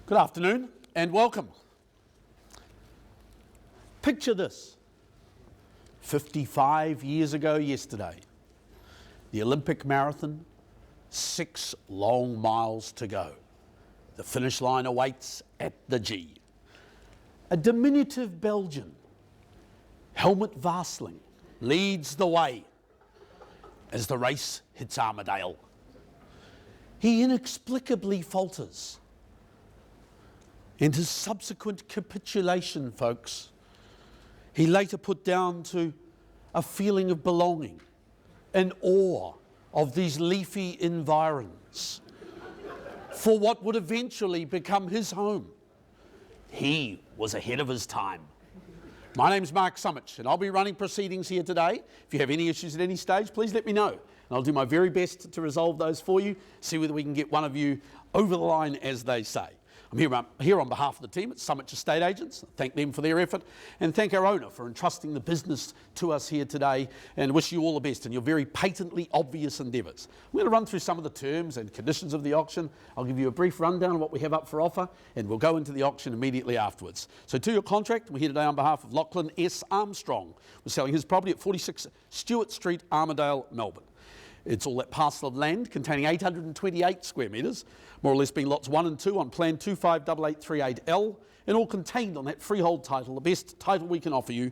Good afternoon and welcome. Picture this. 55 years ago yesterday, the Olympic marathon, 6 long miles to go. The finish line awaits at the G. A diminutive Belgian, Helmut Varsling, leads the way as the race hits Armadale. He inexplicably falters. And his subsequent capitulation, folks, he later put down to a feeling of belonging and awe of these leafy environs for what would eventually become his home. He was ahead of his time. My name's Mark Sumich, and I'll be running proceedings here today. If you have any issues at any stage, please let me know, and I'll do my very best to resolve those for you, see whether we can get one of you over the line, as they say. I'm here on behalf of the team at Sumich Estate Agents. Thank them for their effort and thank our owner for entrusting the business to us here today, and wish you all the best in your very patently obvious endeavours. We're going to run through some of the terms and conditions of the auction. I'll give you a brief rundown of what we have up for offer, and we'll go into the auction immediately afterwards. So to your contract, we're here today on behalf of Lachlan S. Armstrong. We're selling his property at 46 Stewart Street, Armadale, Melbourne. It's all that parcel of land containing 828 square metres, more or less being lots 1 and 2 on plan 258838L, and all contained on that freehold title, the best title we can offer you,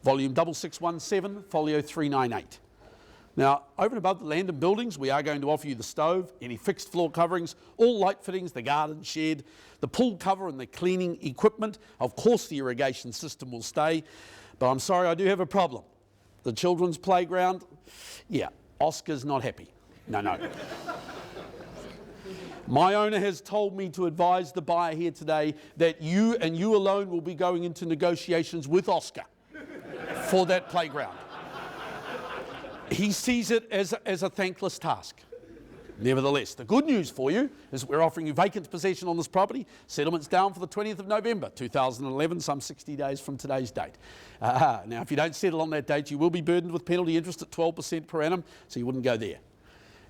volume 6617, folio 398. Now, over and above the land and buildings, we are going to offer you the stove, any fixed floor coverings, all light fittings, the garden shed, the pool cover and the cleaning equipment. Of course, the irrigation system will stay, but I'm sorry, I do have a problem. The children's playground, yeah. Oscar's not happy. No. My owner has told me to advise the buyer here today that you and you alone will be going into negotiations with Oscar for that playground. He sees it as a thankless task. Nevertheless, the good news for you is we're offering you vacant possession on this property. Settlement's down for the 20th of November 2011, some 60 days from today's date. Now, if you don't settle on that date, you will be burdened with penalty interest at 12% per annum, so you wouldn't go there.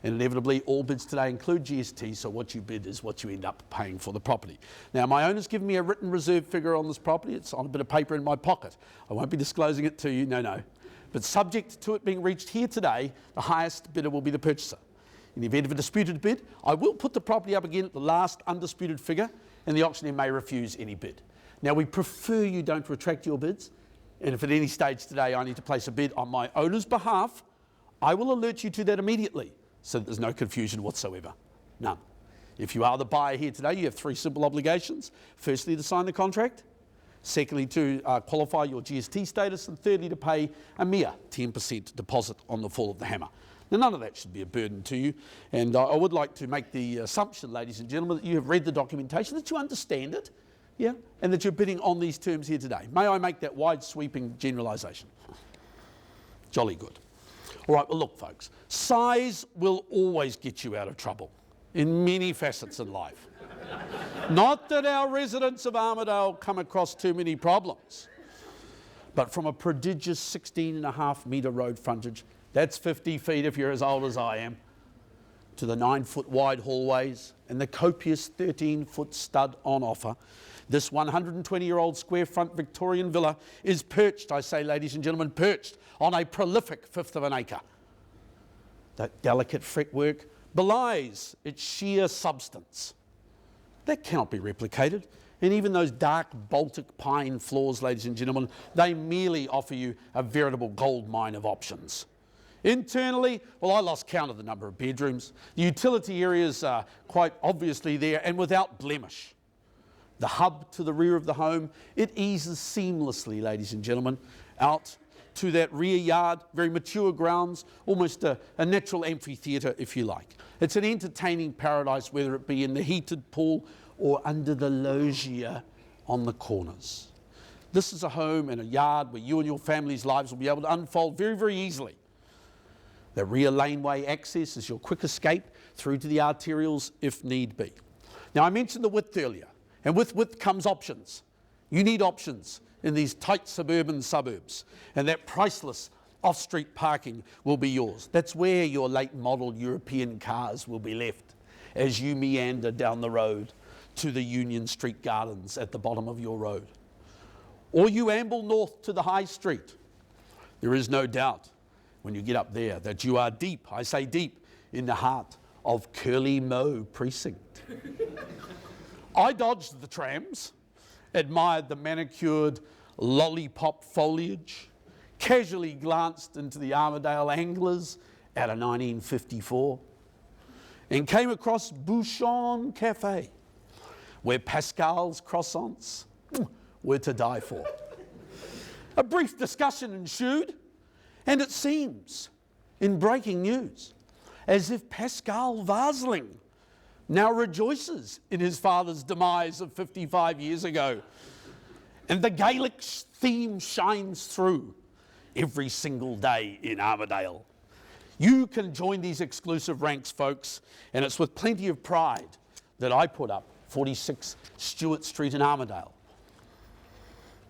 And inevitably, all bids today include GST, so what you bid is what you end up paying for the property. Now, my owner's given me a written reserve figure on this property. It's on a bit of paper in my pocket. I won't be disclosing it to you, no. But subject to it being reached here today, the highest bidder will be the purchaser. In the event of a disputed bid, I will put the property up again at the last undisputed figure, and the auctioneer may refuse any bid. Now, we prefer you don't retract your bids, and if at any stage today I need to place a bid on my owner's behalf, I will alert you to that immediately, so that there's no confusion whatsoever. None. If you are the buyer here today, you have 3 simple obligations. Firstly, to sign the contract. Secondly, to qualify your GST status. And thirdly, to pay a mere 10% deposit on the fall of the hammer. Now, none of that should be a burden to you, and I would like to make the assumption, ladies and gentlemen, that you have read the documentation, that you understand it, yeah, and that you're bidding on these terms here today. May I make that wide-sweeping generalisation? Jolly good. All right, well, look, folks, size will always get you out of trouble in many facets in life. Not that our residents of Armadale come across too many problems, but from a prodigious 16.5 metre road frontage, that's 50 feet if you're as old as I am, to the 9-foot wide hallways and the copious 13-foot stud on offer, this 120-year-old square front Victorian villa is perched, I say, ladies and gentlemen, perched on a prolific 1/5 of an acre. That delicate fretwork belies its sheer substance. That cannot be replicated. And even those dark Baltic pine floors, ladies and gentlemen, they merely offer you a veritable gold mine of options. Internally, well, I lost count of the number of bedrooms. The utility areas are quite obviously there and without blemish. The hub to the rear of the home, it eases seamlessly, ladies and gentlemen, out to that rear yard, very mature grounds, almost a natural amphitheatre, if you like. It's an entertaining paradise, whether it be in the heated pool or under the loggia on the corners. This is a home and a yard where you and your family's lives will be able to unfold very, very easily. The rear laneway access is your quick escape through to the arterials if need be. Now, I mentioned the width earlier, and with width comes options. You need options in these tight suburban suburbs, and that priceless off-street parking will be yours. That's where your late model European cars will be left as you meander down the road to the Union Street Gardens at the bottom of your road, or you amble north to the High Street, there is no doubt when you get up there that you are deep, I say deep, in the heart of Curly Moe Precinct. I dodged the trams, admired the manicured lollipop foliage, casually glanced into the Armadale Anglers at a 1954, and came across Bouchon Cafe, where Pascal's croissants were to die for. A brief discussion ensued, and it seems, in breaking news, as if Pascal Vasling now rejoices in his father's demise of 55 years ago. And the Gaelic theme shines through every single day in Armadale. You can join these exclusive ranks, folks, and it's with plenty of pride that I put up 46 Stewart Street in Armadale.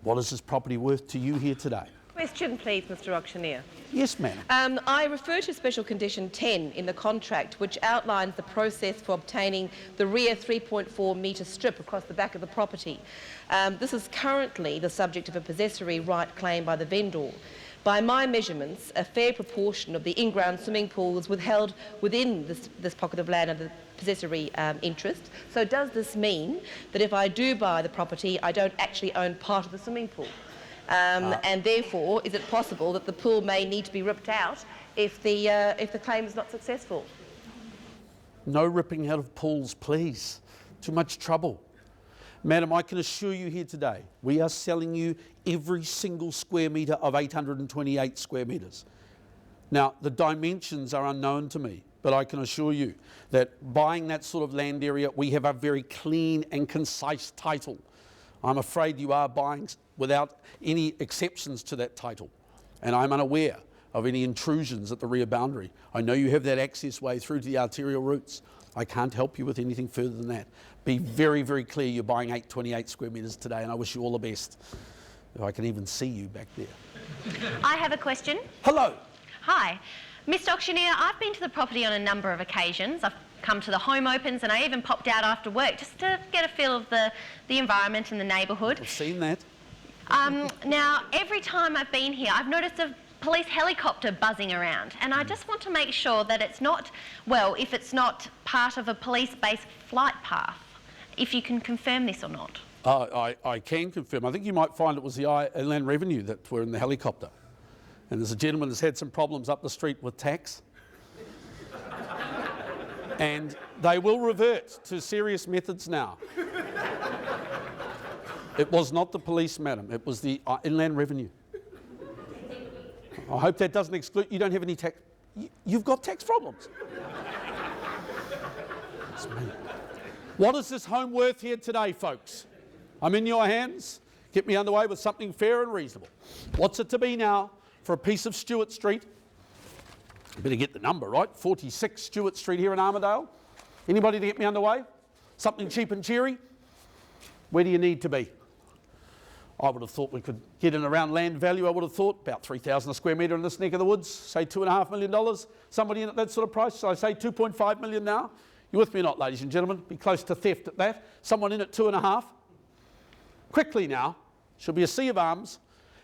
What is this property worth to you here today? Question, please, Mr. Auctioneer. Yes, ma'am. I refer to Special Condition 10 in the contract, which outlines the process for obtaining the rear 3.4 metre strip across the back of the property. This is currently the subject of a possessory right claim by the vendor. By my measurements, a fair proportion of the in-ground swimming pool is withheld within this pocket of land under the possessory interest. So does this mean that if I do buy the property, I don't actually own part of the swimming pool? And therefore, is it possible that the pool may need to be ripped out if the claim is not successful? No ripping out of pools, please. Too much trouble. Madam, I can assure you here today, we are selling you every single square metre of 828 square metres. Now, the dimensions are unknown to me, but I can assure you that buying that sort of land area, we have a very clean and concise title. I'm afraid you are buying without any exceptions to that title, and I'm unaware of any intrusions at the rear boundary. I know you have that access way through to the arterial routes. I can't help you with anything further than that. Be very, very clear you're buying 828 square metres today, and I wish you all the best. If I can even see you back there. I have a question. Hello. Hi. Mr. Auctioneer, I've been to the property on a number of occasions. I've come to the home opens, and I even popped out after work just to get a feel of the environment and the neighbourhood. I've seen that. Now, every time I've been here, I've noticed a police helicopter buzzing around, and I just want to make sure that it's not, well, if it's not part of a police-based flight path, if you can confirm this or not. I can confirm. I think you might find it was the Inland Revenue that were in the helicopter. And there's a gentleman who's had some problems up the street with tax. And they will revert to serious methods now. It was not the police, madam. It was the Inland Revenue. I hope that doesn't exclude... You don't have any tax... You've got tax problems. That's me. What is this home worth here today, folks? I'm in your hands. Get me underway with something fair and reasonable. What's it to be now for a piece of Stewart Street? You better get the number right. 46 Stewart Street here in Armadale. Anybody to get me underway? Something cheap and cheery? Where do you need to be? I would have thought we could get in around land value. I would have thought about 3,000 a square metre in this neck of the woods. Say $2.5 million. Somebody in at that sort of price. So I say 2.5 million now. You with me or not, ladies and gentlemen? Be close to theft at that. Someone in at 2.5. Quickly now. Should be a sea of arms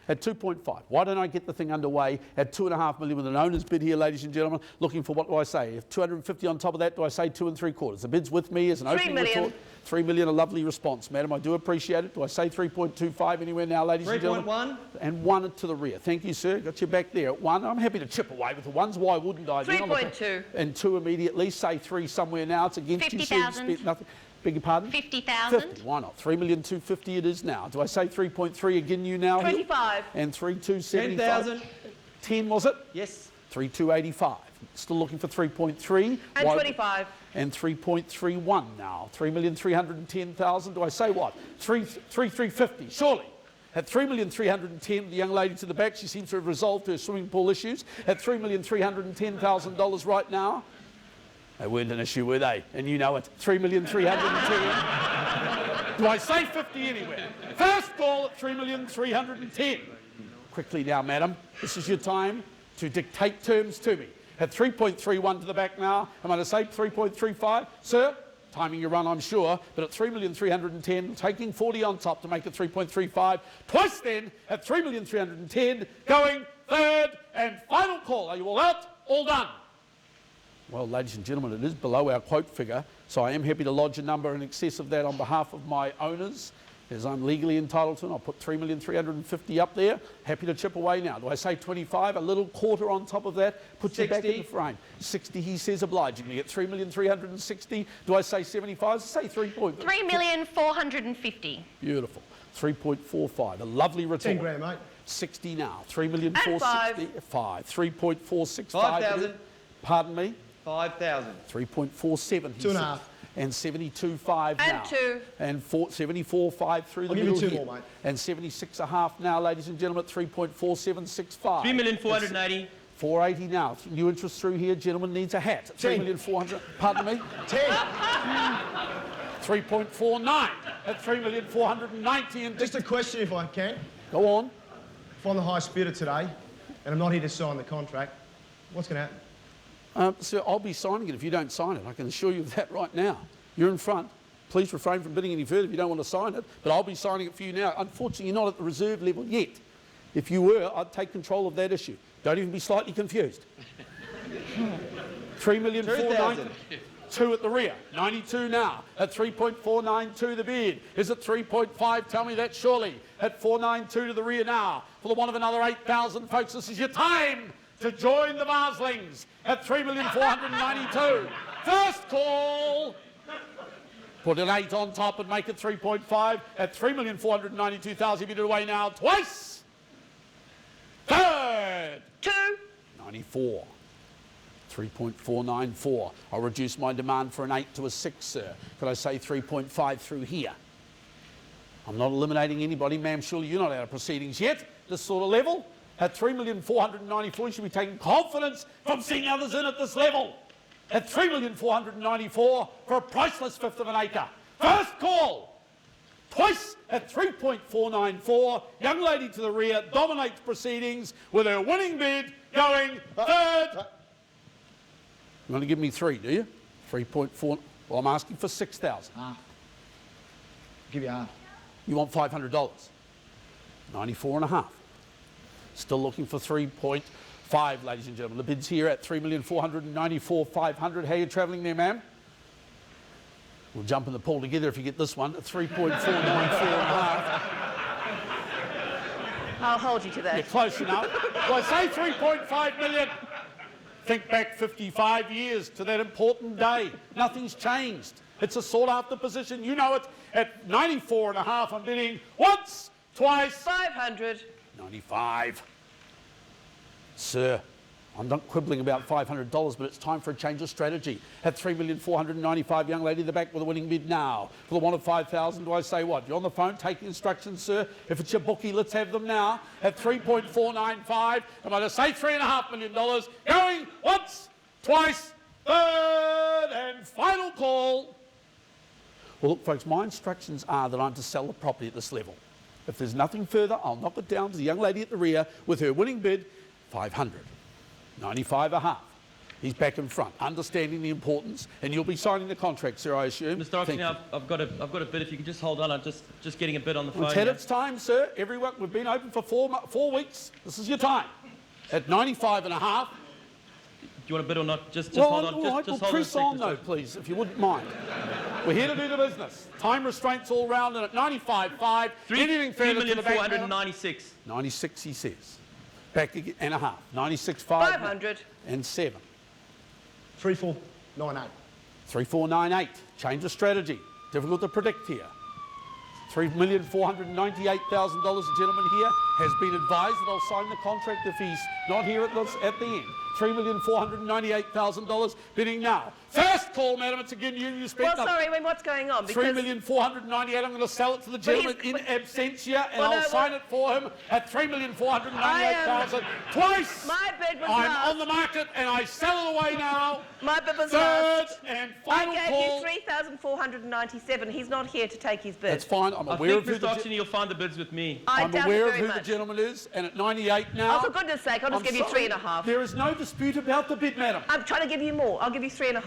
at 2.5. Why don't I get the thing underway at 2.5 million with an owner's bid here, ladies and gentlemen, looking for, what do I say? If 250 on top of that, do I say 2 3/4? The bid's with me as an opening retort. 3 million, a lovely response, madam. I do appreciate it. Do I say 3.25 anywhere now, ladies and gentlemen? 3.1. And 1 to the rear. Thank you, sir. Got you back there at 1. I'm happy to chip away with the ones. Why wouldn't I? 3.2. And 2 immediately. Say 3 somewhere now. It's against you. 50,000. Nothing. Beg your pardon? 50,000. 50. Why not? 3,250,000 it is now. Do I say 3.3 again you now? 25. And 3,275. 10,000. 10 was it? Yes. 3,285. Still looking for 3.3. And 25. And 3.31 now. 3,310,000. Do I say what? 3,350. Surely. At 3,310,000, the young lady to the back, she seems to have resolved her swimming pool issues. At $3,310,000 right now. They weren't an issue, were they? And you know it. 3,310,000. Do I say 50 anywhere? First call at 3,310,000. Quickly now, madam. This is your time to dictate terms to me. At 3.31 to the back now. Am I to say 3.35? Sir? timing your run, I'm sure, but at 3,310,000, taking 40 on top to make it 3.35. Twice then at 3,310,000, going third and final call. Are you all out? All done. Well, ladies and gentlemen, it is below our quote figure, so I am happy to lodge a number in excess of that on behalf of my owners, as I'm legally entitled to, and I'll put 3,350,000 up there. Happy to chip away now. Do I say 25? A little quarter on top of that? Put you back in the frame. 60, he says, obligingly. At 3,360,000. Do I say 75? Say 3 point. 3,450,000. Beautiful. 3.45. A lovely return. 10 grand, mate. 60 now. 3,460,000. 5. 3.465. 5,000. Pardon me? 5,000. 3.47. 2.5. And 72.5 now. And 2. And 74.5 through the I'll give middle you 2 here. more, mate. And 76.5 now, ladies and gentlemen, at 3.4765. 3,480,000. 480 now. New interest through here. Gentleman needs a hat. 10. Pardon me? 10. 3.49 at 3,490,000. And Just a question, if I can. go on. If I'm the highest bidder today, and I'm not here to sign the contract, what's going to happen? So I'll be signing it if you don't sign it. I can assure you of that right now. You're in front. Please refrain from bidding any further if you don't want to sign it, but I'll be signing it for you now. Unfortunately, you're not at the reserve level yet. If you were, I'd take control of that issue. Don't even be slightly confused. 3,490,000. 2 at the rear. 92 now. At 3.492 the bid. Is it 3.5? Tell me that surely. At 492 to the rear now. For the want of another 8,000, folks, this is your time to join the Marslings at 3,492,000. First call. Put an 8 on top and make it 3.5 at 3,492,000. Bid it away now twice. Third. 2. 94. 3.494. I'll reduce my demand for an 8 to a 6, sir. Could I say 3.5 through here? I'm not eliminating anybody, ma'am. Surely you're not out of proceedings yet. This sort of level. At 3,494,000, you should be taking confidence from seeing others in at this level. At 3,494,000 for a priceless fifth of an acre. First call. Twice at 3.494. Young lady to the rear dominates proceedings with her winning bid going third. You want to give me 3, do you? 3.4. Well, I'm asking for 6,000. Give you half. You want $500. 94.5. Still looking for 3.5, ladies and gentlemen. The bid's here at 3,494,500. How are you travelling there, ma'am? We'll jump in the pool together if you get this one at 3.494.5. I'll hold you to that. You're close enough. Well, I say 3.5 million. Think back 55 years to that important day. Nothing's changed. It's a sought-after position. You know it. At 94.5, I'm bidding once, twice. 500. 95. Sir, I'm not quibbling about $500, but it's time for a change of strategy. At 3,495,000, young lady in the back with a winning bid now. For the want of 5,000, do I say what? You're on the phone taking instructions, sir. If it's your bookie, let's have them now. At 3.495, am I to say $3.5 million? Going once, twice, third and final call. Well, look, folks, my instructions are that I'm to sell the property at this level. If there's nothing further, I'll knock it down to the young lady at the rear with her winning bid, 500. 95.5. He's back in front, understanding the importance, and you'll be signing the contract, sir, I assume. Mr. Oxley, I've got a bid. If you could just hold on, I'm just getting a bid on the phone. It's had its time, sir. Everyone, we've been open for 4 weeks. This is your time. At 95.5. Do you want a bid or not? Just Well, hold on. all right, Just well, hold on. press on, though, please, if you wouldn't mind. We're here to do the business. Time restraints all round, and at 95.5, anything further to the bank. 3,496. 96, he says. Back again, and a half. 96.5. 500. And 7. 3,498. 3,498. Change of strategy. Difficult to predict here. $3,498,000, the gentleman here has been advised that I'll sign the contract if he's not here at the end. $3,498,000 bidding now. First call, madam, it's again you spent. Well, sorry, what's going on? Because $3,498,000. I'm going to sell it to the gentleman in absentia, and I'll sign it for him at $3,498,000 twice. My bid was I'm last. on the market, and I sell it away now. My bid was Third last. and final I gave call. you 3,497. He's not here to take his bid. That's fine. I'm I aware think, of who Mr. the Oxley, you'll find the bids with me. I I'm doubt aware it of very who much. the gentleman is, and at 98 now. Oh, for goodness sake, I'll just give you sorry. 3.5. There is no dispute about the bid, madam? I'm trying to give you more. I'll give you $3.5.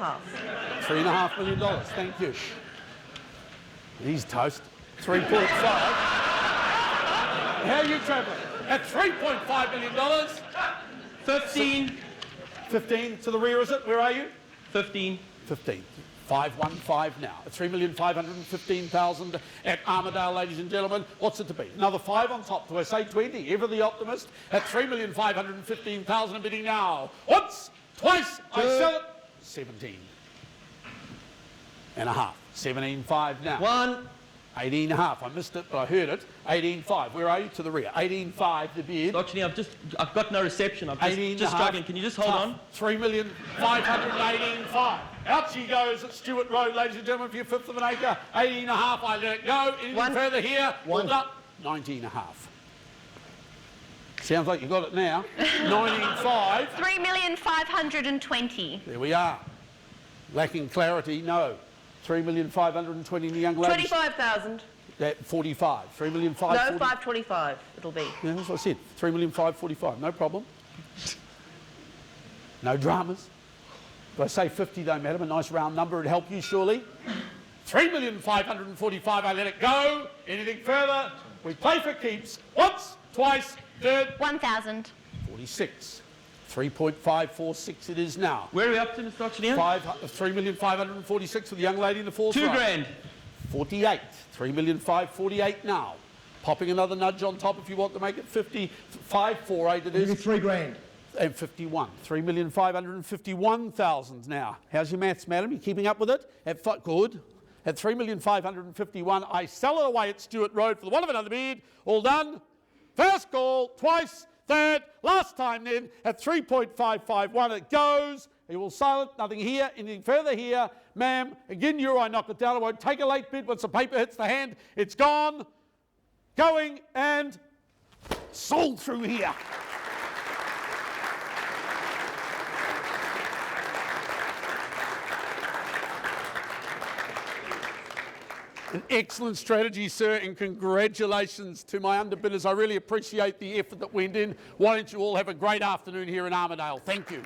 $3.5 million. Thank you. He's toast. 3.5. How are you travelling? At $3.5 million. 15. 15 to the rear, is it? Where are you? 15. 15. 515 now. 3,515,000 at Armidale, ladies and gentlemen. What's it to be? Another 5 on top to us, 820. Ever the optimist at 3,515,000 bidding now. Once, twice, I sell it. 17 and a half. 17.5 now. 1. 18.5. I missed it, but I heard it. 18.5. Where are you? To the rear. 18.5 the bid. Auctioneer, I've got no reception. I'm just struggling. Can you just hold on? 3,518,500. Out she goes at Stewart Road, ladies and gentlemen, for your fifth of an acre. 18.5. I let it go. Anything further here? One up. 19.5. Sounds like you got it now. 19.5. 3,520,000. There we are. Lacking clarity, no. 3,520,000 the young ladies. 25,000. That 45. 3,540,000. No, 525 it'll be. Yeah, that's what I said. 3,545,000. No problem. No dramas. If I say 50 though, madam, a nice round number would help you surely. 3,545,000. I let it go. Anything further? We play for keeps. Once, twice, third. 1,000. 46. 3.546 it is now. Where are we up to, Mr. Auctioneer? 3,546 for the young lady in the fourth row. 2 grand. 48. 3,548,000 now. Popping another nudge on top if you want to make it 5548 it Give me is. 3 grand. And 51. 3,551,000 now. How's your maths, madam? You keeping up with it? Good. At 3,551,000, I sell it away at Stewart Road for the one of another bid. All done. First call, twice, third, last time then, at 3.551 it goes. You will sell it, nothing here, anything further here. Ma'am, again, I knock it down. I won't take a late bid. Once the paper hits the hand, it's gone, going, and sold through here. An excellent strategy, sir, and congratulations to my underbidders. I really appreciate the effort that went in. Why don't you all have a great afternoon here in Armidale. Thank you.